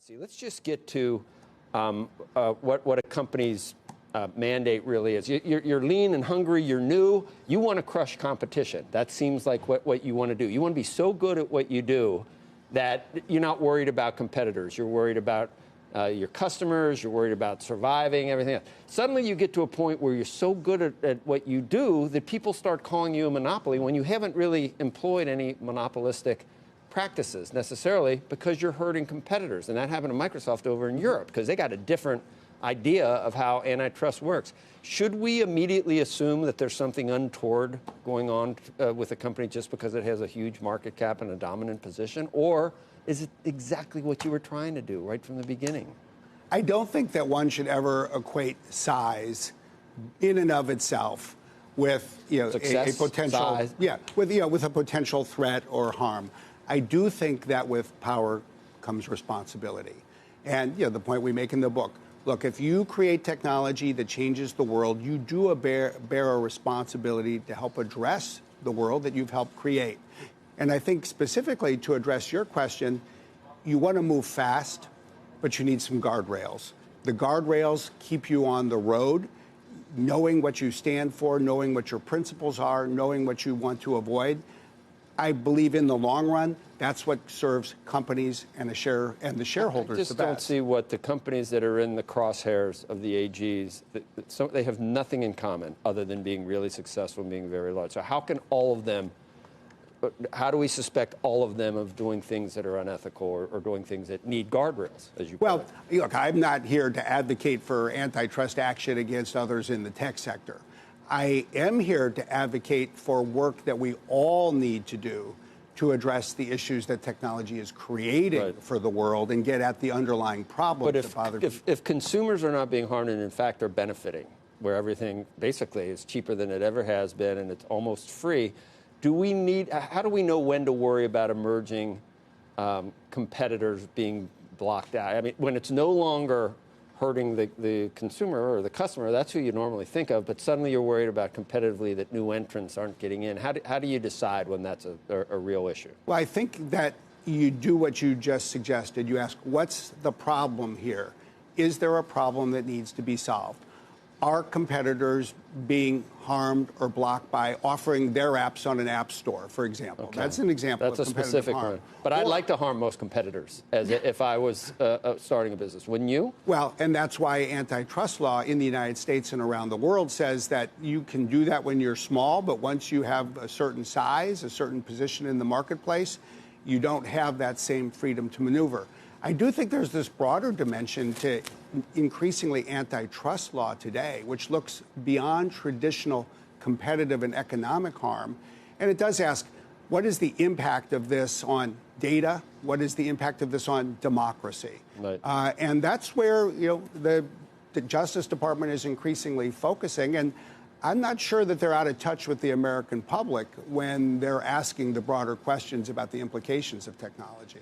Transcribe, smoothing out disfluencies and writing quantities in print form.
transparency. Let's just get to what a company's mandate really is. You're lean and hungry, you're new, you want to crush competition. That seems like what you want to do. You want to be so good at what you do that you're not worried about competitors. You're worried about your customers, you're worried about surviving, everything else. Suddenly you get to a point where you're so good at what you do that people start calling you a monopoly when you haven't really employed any monopolistic practices necessarily, because you're hurting competitors. And that happened to Microsoft over in Europe because they got a different idea of how antitrust works. Should we immediately assume that there's something untoward going on with a company just because it has a huge market cap and a dominant position? Or is it exactly what you were trying to do right from the beginning? I don't think that one should ever equate size in and of itself with Success, a potential size. with a potential threat or harm. I do think that with power comes responsibility. And the point we make in the book, look, if you create technology that changes the world, you do bear a responsibility to help address the world that you've helped create. And I think specifically to address your question, you want to move fast, but you need some guardrails. The guardrails keep you on the road, knowing what you stand for, knowing what your principles are, knowing what you want to avoid. I believe in the long run, that's what serves companies and the shareholders the best. I just don't see what the companies that are in the crosshairs of the AGs, they have nothing in common other than being really successful and being very large. So how can all of them, how do we suspect all of them of doing things that are unethical or doing things that need guardrails, as you call it? Well, look, I'm not here to advocate for antitrust action against others in the tech sector. I am here to advocate for work that we all need to do to address the issues that technology is creating for the world and get at the underlying problems that bother people. If consumers are not being harmed and, in fact, they're benefiting, where everything basically is cheaper than it ever has been and it's almost free, how do we know when to worry about emerging competitors being blocked out? I mean, when it's no longer hurting the consumer or the customer, that's who you normally think of, but suddenly you're worried about competitively that new entrants aren't getting in. How do you decide when that's a real issue? Well, I think that you do what you just suggested. You ask, what's the problem here? Is there a problem that needs to be solved? Are competitors being harmed or blocked by offering their apps on an app store, for example? Okay. That's an example of competitive harm. That's a specific one. But I'd like to harm most competitors if I was starting a business. Wouldn't you? Well, and that's why antitrust law in the United States and around the world says that you can do that when you're small, but once you have a certain size, a certain position in the marketplace, you don't have that same freedom to maneuver. I do think there's this broader dimension to increasingly antitrust law today, which looks beyond traditional competitive and economic harm. And it does ask, what is the impact of this on data? What is the impact of this on democracy? Right. And that's where the Justice Department is increasingly focusing. And I'm not sure that they're out of touch with the American public when they're asking the broader questions about the implications of technology.